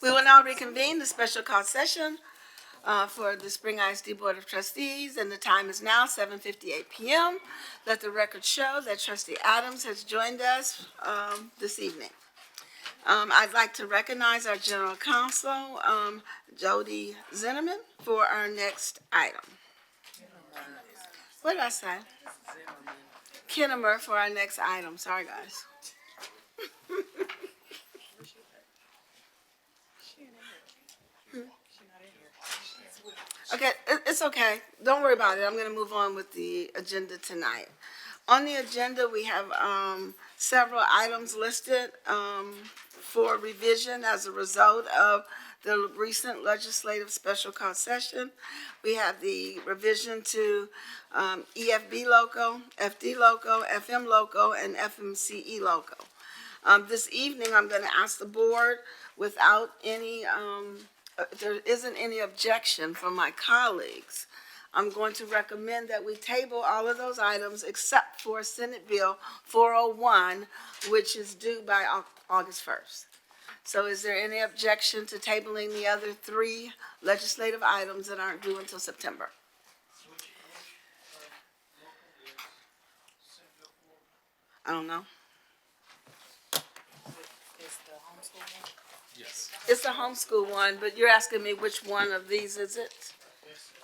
We will now reconvene the special call session for the Spring ISD Board of Trustees, and the time is now 7:58 p.m. Let the record show that Trustee Adams has joined us this evening. I'd like to recognize our General Counsel, Jody Zinnerman, for our next item. What did I say? Kinnemer for our next item. Sorry, guys. Okay, it's okay. Don't worry about it. I'm going to move on with the agenda tonight. On the agenda, we have several items listed for revision as a result of the recent legislative special call session. We have the revision to EFB loco, FD loco, FM loco, and FMCE loco. This evening, I'm going to ask the board, without any if there isn't any objection from my colleagues, I'm going to recommend that we table all of those items except for Senate Bill 401, which is due by August 1st. So is there any objection to tabling the other three legislative items that aren't due until September? I don't know. Yes. It's the homeschool one, but you're asking me which one of these is it?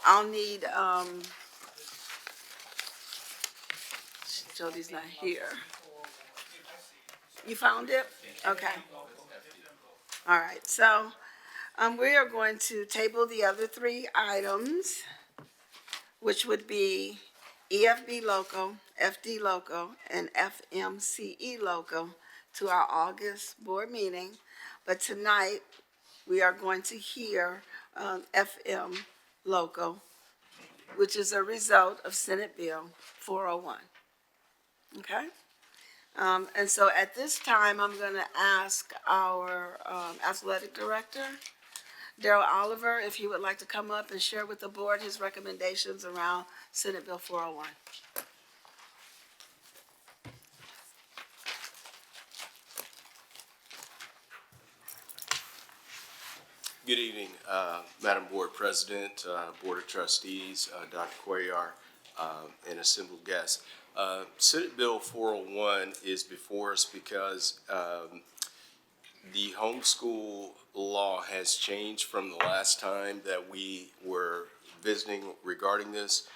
I'll need, Jody's not here. You found it? Okay. All right, so, we are going to table the other three items, which would be EFB loco, FD loco, and FMCE loco to our August board meeting. But tonight, we are going to hear FM loco, which is a result of Senate Bill 401. Okay? And so at this time, I'm going to ask our athletic director, Daryl Oliver, if he would like to come up and share with the board his recommendations around Senate Bill 401. Good evening, Madam Board President, Board of Trustees, Dr. Cuellar, and assembled guests. Senate Bill 401 is before us because the homeschool law has changed from the last time that we were visiting regarding this.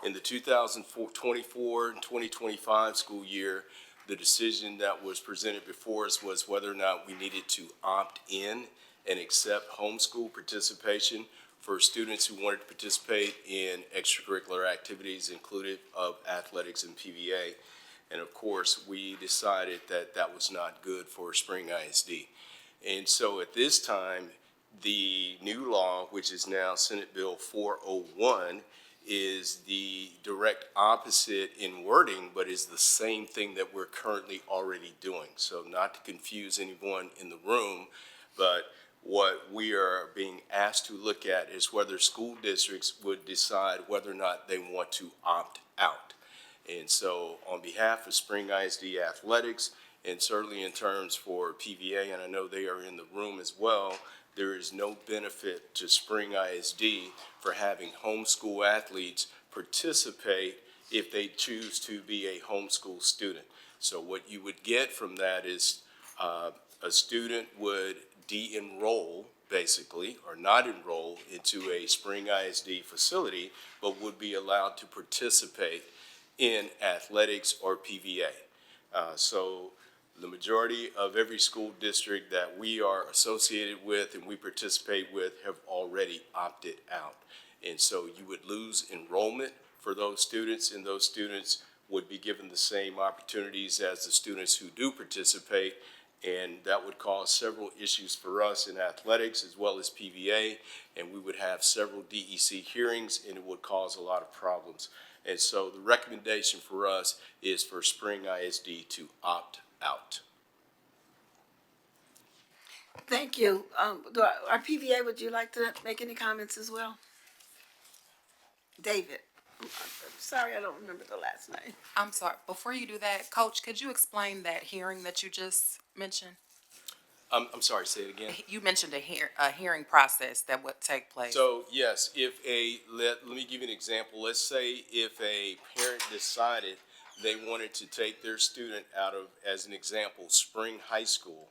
In the 2024-2025 school year, the decision that was presented before us was whether or not we needed to opt in and accept homeschool participation for students who wanted to participate in extracurricular activities included of athletics and PVA. And of course, we decided that that was not good for Spring ISD. And so at this time, the new law, which is now Senate Bill 401, is the direct opposite in wording, but is the same thing that we're currently already doing. So not to confuse anyone in the room, but what we are being asked to look at is whether school districts would decide whether or not they want to opt out. And so on behalf of Spring ISD Athletics, and certainly in terms for PVA, and I know they are in the room as well, there is no benefit to Spring ISD for having homeschool athletes participate if they choose to be a homeschool student. So what you would get from that is a student would de-enroll, basically, or not enroll into a Spring ISD facility, but would be allowed to participate in athletics or PVA. So the majority of every school district that we are associated with and we participate with have already opted out. And so you would lose enrollment for those students, and those students would be given the same opportunities as the students who do participate. And that would cause several issues for us in athletics as well as PVA, and we would have several DEC hearings, and it would cause a lot of problems. And so the recommendation for us is for Spring ISD to opt out. Thank you. Our PVA, would you like to make any comments as well? David. I'm sorry, I don't remember the last name. I'm sorry. Before you do that, Coach, could you explain that hearing that you just mentioned? I'm sorry, say it again. You mentioned a hearing process that would take place. So, yes, let me give you an example. Let's say if a parent decided they wanted to take their student out of, as an example, Spring High School,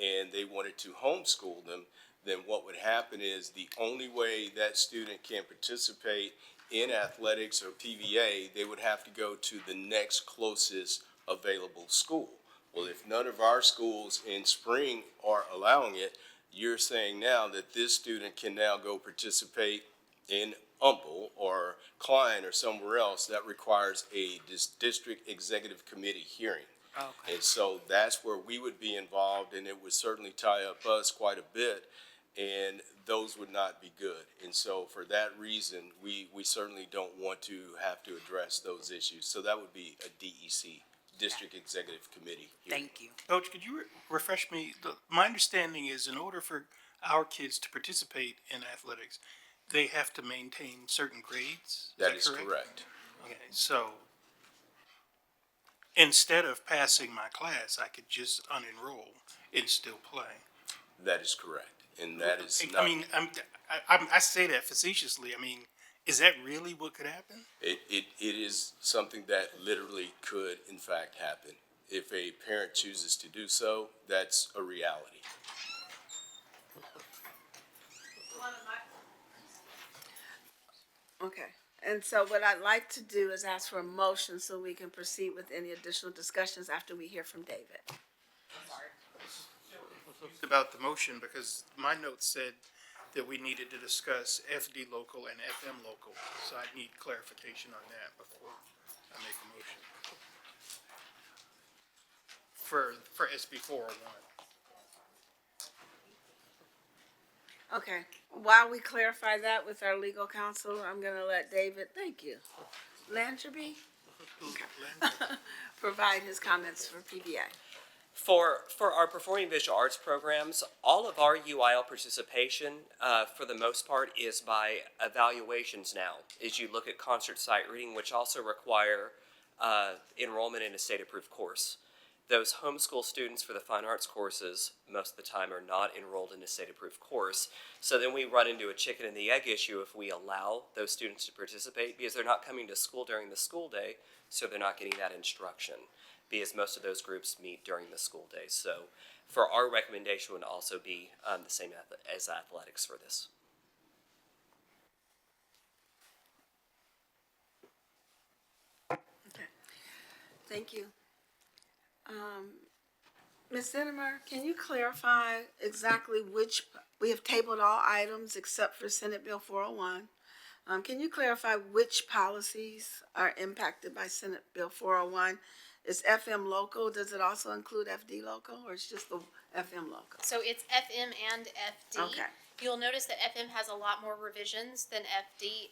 and they wanted to homeschool them, then what would happen is the only way that student can participate in athletics or PVA, they would have to go to the next closest available school. Well, if none of our schools in Spring are allowing it, you're saying now that this student can now go participate in Humble or Klein or somewhere else. That requires a district executive committee hearing. Okay. And so that's where we would be involved, and it would certainly tie up us quite a bit, and those would not be good. And so for that reason, we certainly don't want to have to address those issues. So that would be a DEC, District Executive Committee hearing. Thank you. Coach, could you refresh me? My understanding is in order for our kids to participate in athletics, they have to maintain certain grades. That is correct. Okay, so instead of passing my class, I could just unenroll and still play. That is correct. And that is I not, mean, I say that facetiously. I mean, is that really what could happen? it is something that literally could in fact happen. If a parent chooses to do so, that's a reality. Okay, and so what I'd like to do is ask for a motion so we can proceed with any additional discussions after we hear from David. About the motion, because my notes said that we needed to discuss FD local and FM local. So I need clarification on that before I make a motion. For SB 401. Okay, while we clarify that with our legal counsel, I'm gonna let David, thank you, Lancherby, provide his comments for PBA. For our performing visual arts programs, all of our UIL participation, for the most part, is by evaluations now. As you look at concert sight reading, which also require enrollment in a state-approved course. Those homeschool students for the fine arts courses, most of the time, are not enrolled in a state-approved course. So then we run into a chicken and the egg issue if we allow those students to participate, because they're not coming to school during the school day, so they're not getting that instruction, because most of those groups meet during the school day. So for our recommendation would also be the same as athletics for this. Okay, thank you. Ms. Zimmer, can you clarify exactly we have tabled all items except for Senate Bill 401. Can you clarify which policies are impacted by Senate Bill 401? Is FM local, does it also include FD local, or it's just the FM local? So it's FM and FD. Okay. You'll notice that FM has a lot more revisions than FD.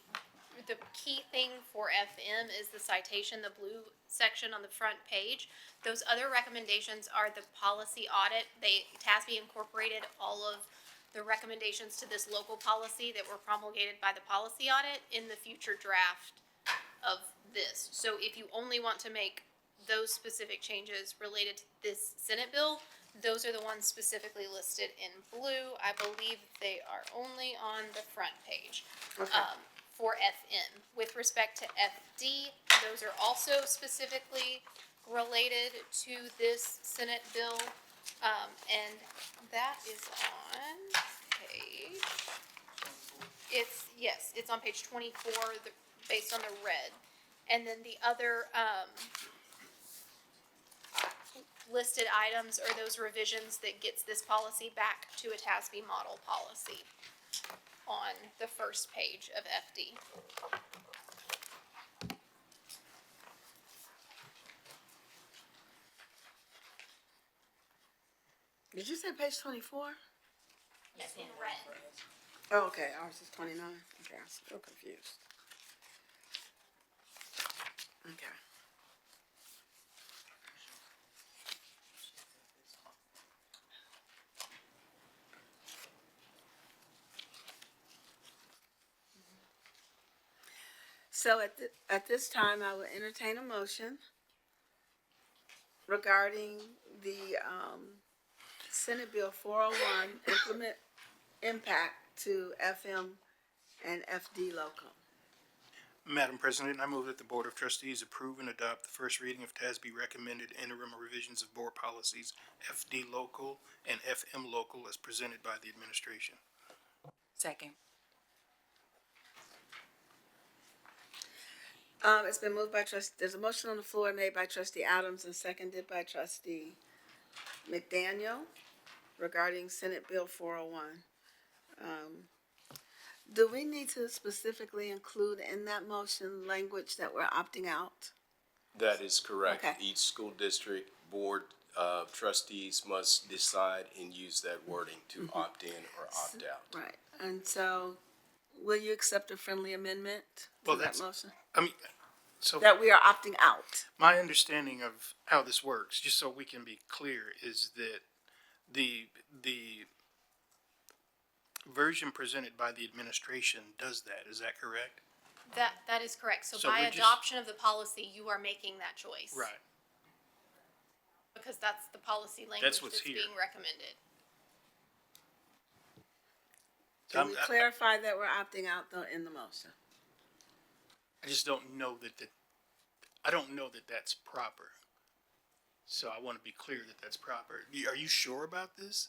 The key thing for FM is the citation, the blue section on the front page. Those other recommendations are the policy audit. TASB incorporated all of the recommendations to this local policy that were promulgated by the policy audit in the future draft of this. So if you only want to make those specific changes related to this Senate bill, those are the ones specifically listed in blue. I believe they are only on the front page. Okay. For FM. With respect to FD, those are also specifically related to this Senate bill. And that is on page, it's on page 24, based on the red. And then the other, listed items are those revisions that gets this policy back to a TASB model policy on the first page of FD. Did you say page 24? Yes, in red. Oh, okay, ours is 29. Okay, I'm still confused. Okay. So at this time, I will entertain a motion regarding the Senate Bill 401, implement impact to FM and FD local. Madam President, I move that the Board of Trustees approve and adopt the first reading of TASB recommended interim revisions of board policies FD local and FM local as presented by the administration. Second. It's been moved by there's a motion on the floor made by trustee Adams and seconded by trustee McDaniel regarding Senate Bill 401. Do we need to specifically include in that motion language that we're opting out? That is correct. Okay. Each school district board of trustees must decide and use that wording to opt in or opt out. Right, and so will you accept a friendly amendment Well, to that that's- motion? I mean, so That we are opting out? my understanding of how this works, just so we can be clear, is that the version presented by the administration does that. Is that correct? That is correct. So So by we're just- adoption of the policy, you are making that choice. Right. Because that's the policy language That's that's what's here. being recommended. Can we clarify that we're opting out though in the motion? I just don't know I don't know that that's proper. So I want to be clear that that's proper. Are you sure about this?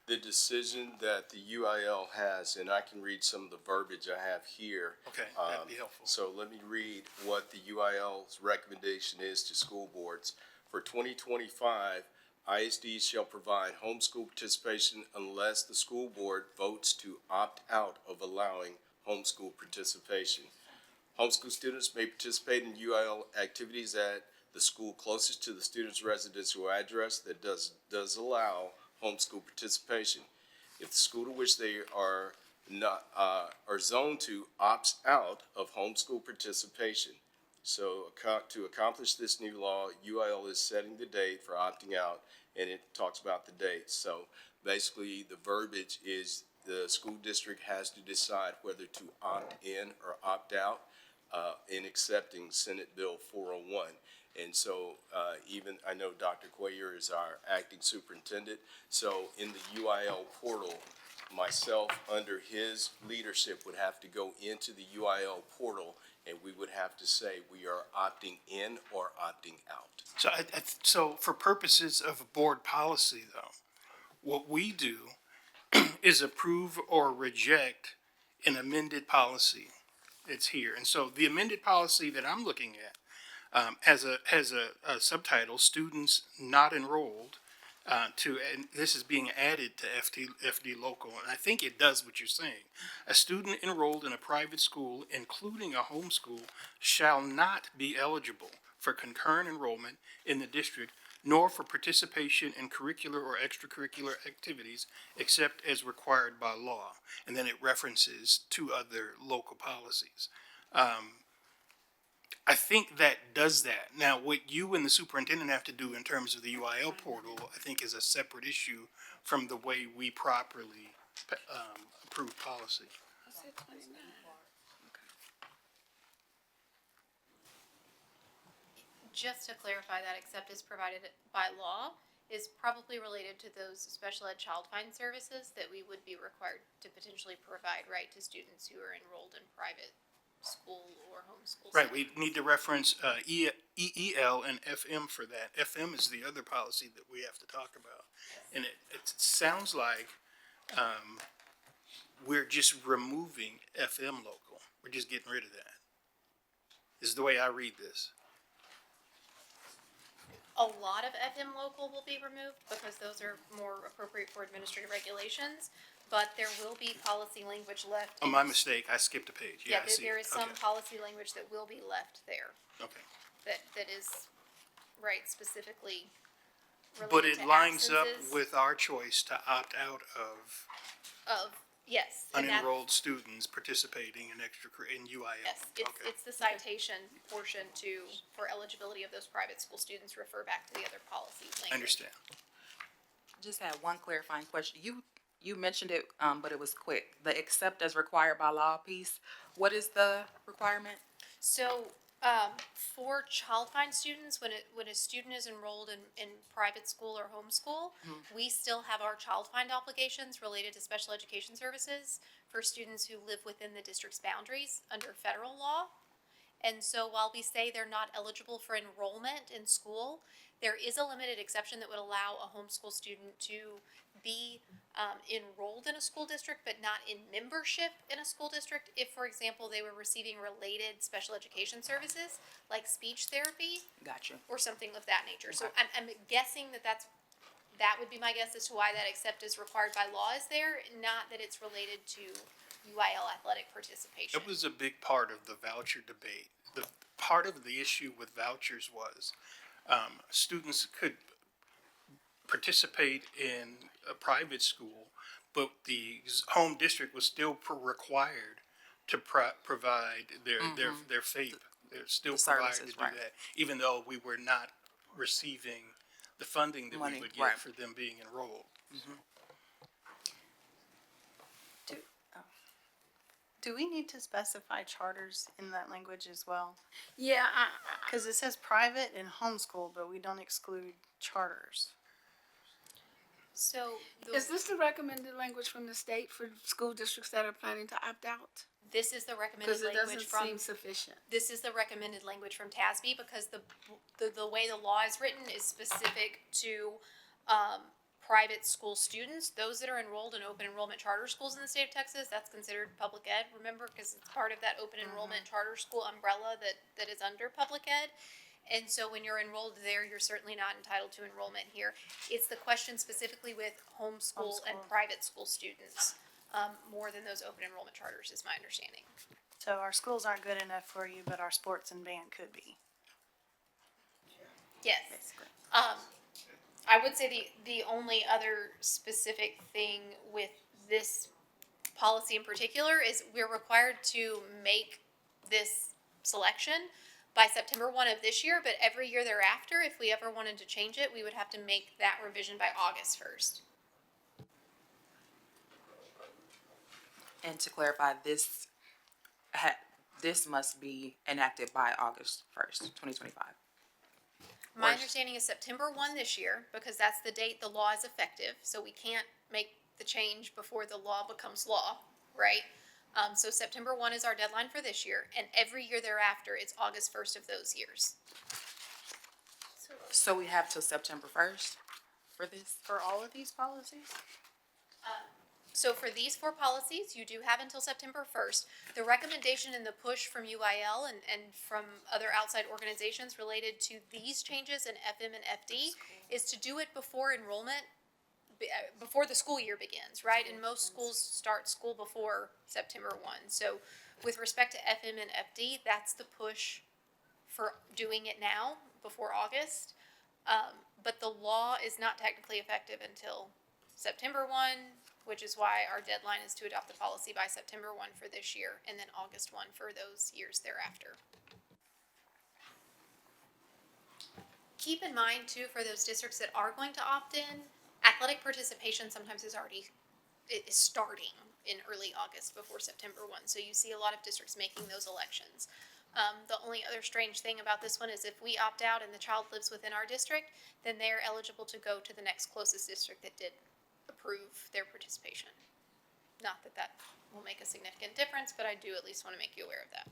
The decision that the UIL has, and I can read some of the verbiage I have here. Okay, that'd be helpful. So let me read what the UIL's recommendation is to school boards. For 2025, ISDs shall provide homeschool participation unless the school board votes to opt out of allowing homeschool participation. Homeschool students may participate in UIL activities at the school closest to the student's residential address that does allow homeschool participation. If the school to which they are not, are zoned to opts out of homeschool participation. So to accomplish this new law, UIL is setting the date for opting out, and it talks about the date. So basically, the verbiage is the school district has to decide whether to opt in or opt out in accepting Senate Bill 401. And so even, I know Dr. Cuellar is our acting superintendent, so in the UIL portal, myself, under his leadership, would have to go into the UIL portal, and we would have to say we are opting in or opting out. So so for purposes of board policy though, what we do is approve or reject an amended policy that's here. And so the amended policy that I'm looking at has a subtitle, students not enrolled, and this is being added to FD local, and I think it does what you're saying. A student enrolled in a private school, including a homeschool, shall not be eligible for concurrent enrollment in the district, nor for participation in curricular or extracurricular activities except as required by law. And then it references two other local policies. I think that does that. Now, what you and the superintendent have to do in terms of the UIL portal, I think is a separate issue from the way we properly approve policy. Just to clarify, that except as provided by law is probably related to those special ed child find services that we would be required to potentially provide, right, to students who are enrolled in private school or homeschool. Right, setting. we need to reference EEL and FM for that. FM is the other policy that we have to talk about. And it sounds like we're just removing FM local. We're just getting rid of that. Is the way I read this. A lot of FM local will be removed because those are more appropriate for administrative regulations, but there will be policy language left. Oh, my mistake, I skipped a page. Yeah, Yeah, I see there it. is some Okay. policy language that will be left there Okay. that is, right, specifically But related it to lines up absences with our choice to opt out of of, yes. and that's- unenrolled students participating in in UIL. Yes, Okay. it's the citation portion for eligibility of those private school students, refer back to the other policy language. I understand. Just had one clarifying question. You mentioned it, but it was quick. The except as required by law piece, what is the requirement? So For Child Find students, when a student is enrolled in private school or homeschool, we still have our Child Find obligations related to special education services for students who live within the district's boundaries under federal law. And so while we say they're not eligible for enrollment in school, there is a limited exception that would allow a homeschool student to be enrolled in a school district, but not in membership in a school district if, for example, they were receiving related special education services like speech therapy Gotcha. or something of that nature. So I'm guessing that would be my guess as to why that except is required by law is there, not that it's related to UIL athletic participation. It was a big part of the voucher debate. The part of the issue with vouchers was students could participate in a private school, but the home district was still required to provide their FAPE. They're still The required to services, do right. that, even though we were not receiving the funding that we Money, would right. get for them being enrolled. Do we need to specify charters in that language as well? Yeah, Because it says private and homeschool, but we don't exclude charters. So is this the recommended language from the state for school districts that are planning to opt out? this is the recommended Because it language doesn't from seem sufficient. this is the recommended language from TASB because the way the law is written is specific to private school students, those that are enrolled in open enrollment charter schools in the state of Texas. That's considered public ed, remember, because it's part of that open enrollment charter school umbrella that is under public ed. And so when you're enrolled there, you're certainly not entitled to enrollment here. It's the question specifically with homeschool and Homeschool. private school students, more than those open enrollment charters is my understanding. So our schools aren't good enough for you, but our sports and band could be, Yes. basically. I would say the only other specific thing with this policy in particular is we're required to make this selection by September 1 of this year, but every year thereafter, if we ever wanted to change it, we would have to make that revision by August 1st. And to clarify, this must be enacted by August 1st, 2025. My understanding is September 1 this year, because that's the date the law is effective, so we can't make the change before the law becomes law, right? So September 1 is our deadline for this year, and every year thereafter, it's August 1st of those years. So we have till September 1st for this? For all of these policies? So for these four policies, you do have until September 1st. The recommendation and the push from UIL and from other outside organizations related to these changes in FM and FD is to do it before enrollment, before the school year begins, right? And most schools start school before September 1. So with respect to FM and FD, that's the push for doing it now, before August. But the law is not technically effective until September 1, which is why our deadline is to adopt the policy by September 1 for this year, and then August 1 for those years thereafter. Keep in mind, too, for those districts that are going to opt in, athletic participation sometimes is starting in early August before September 1. So you see a lot of districts making those elections. The only other strange thing about this one is if we opt out and the child lives within our district, then they are eligible to go to the next closest district that did approve their participation. Not that that will make a significant difference, but I do at least want to make you aware of that.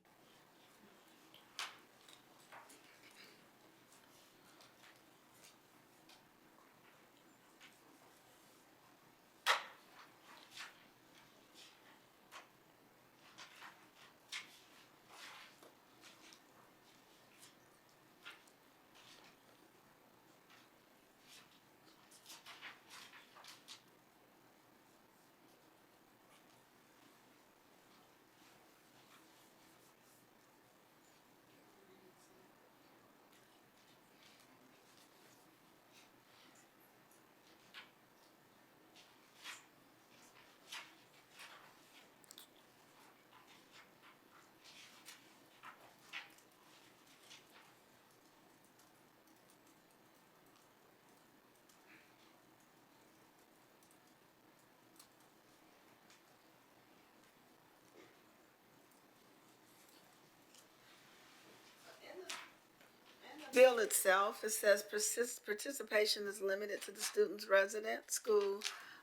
bill itself, it says participation is limited to the student's resident school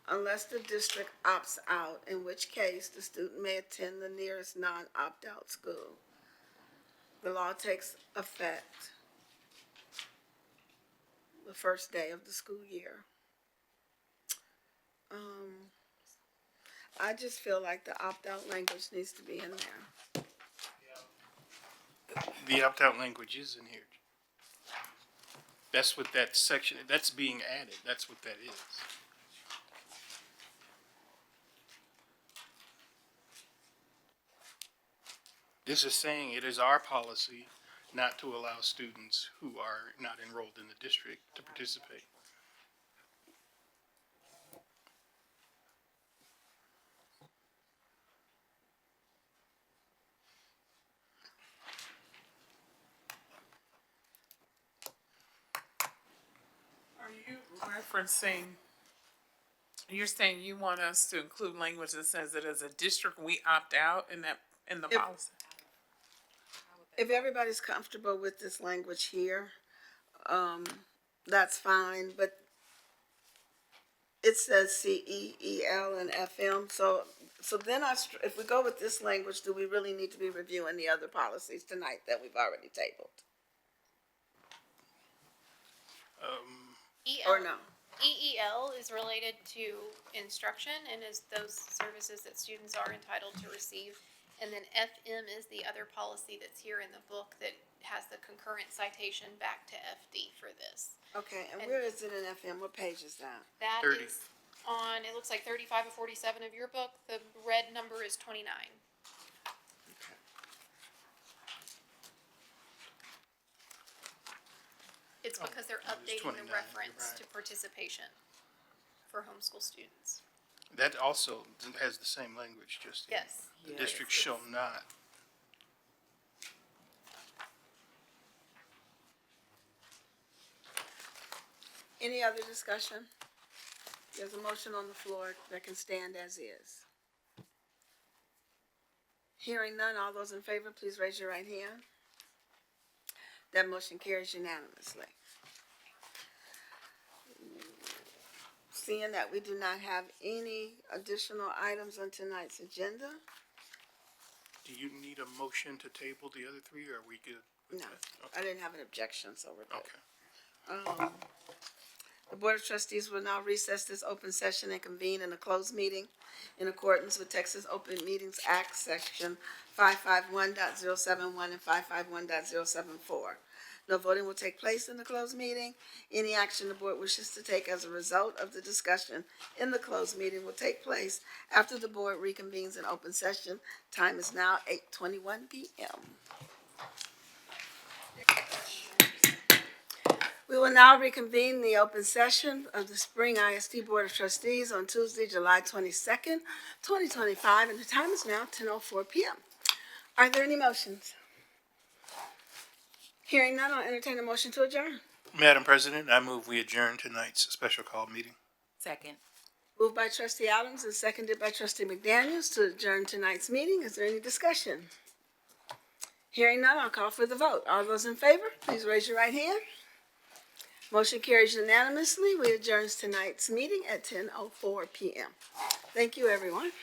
unless the district opts out, in which case the student may attend the nearest non-opt-out school. The law takes effect the first day of the school year. I just feel like the opt-out language needs to be in there. The opt-out language is in here. That's what that section, that's being added, that's what that is. This is saying it is our policy not to allow students who are not enrolled in the district to participate. Are you referencing, you're saying you want us to include language that says that as a district, we opt out in that, in the If- policy? If everybody's comfortable with this language here, that's fine, but it says CEEL and FM, so then if we go with this language, do we really need to be reviewing the other policies tonight that we've already tabled? Or no? EEL is related to instruction and is those services that students are entitled to receive. And then FM is the other policy that's here in the book that has the concurrent citation back to FD for this. Okay, and where is it in FM? What page is that? That 30. is on, it looks like 35 of 47 of your book. The red number is 29. It's because they're updating 29, the you're reference right. to participation for homeschool students. That also has the same language, just. Yes. The district shall not. Any other discussion? There's a motion on the floor that can stand as is. Hearing none, all those in favor, please raise your right hand. That motion carries unanimously. Seeing that we do not have any additional items on tonight's agenda, Do you need a motion to table the other three, or are we good? with no, that? I didn't have an objection, so we're good. Okay. The Board of Trustees will now recess this open session and convene in a closed meeting in accordance with Texas Open Meetings Act, Section 551.071 and 551.074. No voting will take place in the closed meeting. Any action the board wishes to take as a result of the discussion in the closed meeting will take place after the board reconvenes in open session. Time is now 8:21 p.m. We will now reconvene the open session of the Spring ISD Board of Trustees on Tuesday, July 22nd, 2025, and the time is now 10:04 p.m. Are there any motions? Hearing none, I'll entertain a motion to adjourn. Madam President, I move we adjourn tonight's special call meeting. Second. Moved by trustee Adams and seconded by trustee McDaniels to adjourn tonight's meeting. Is there any discussion? Hearing none, I'll call for the vote. All those in favor, please raise your right hand. Motion carries unanimously. We adjourn tonight's meeting at 10:04 p.m. Thank you, everyone.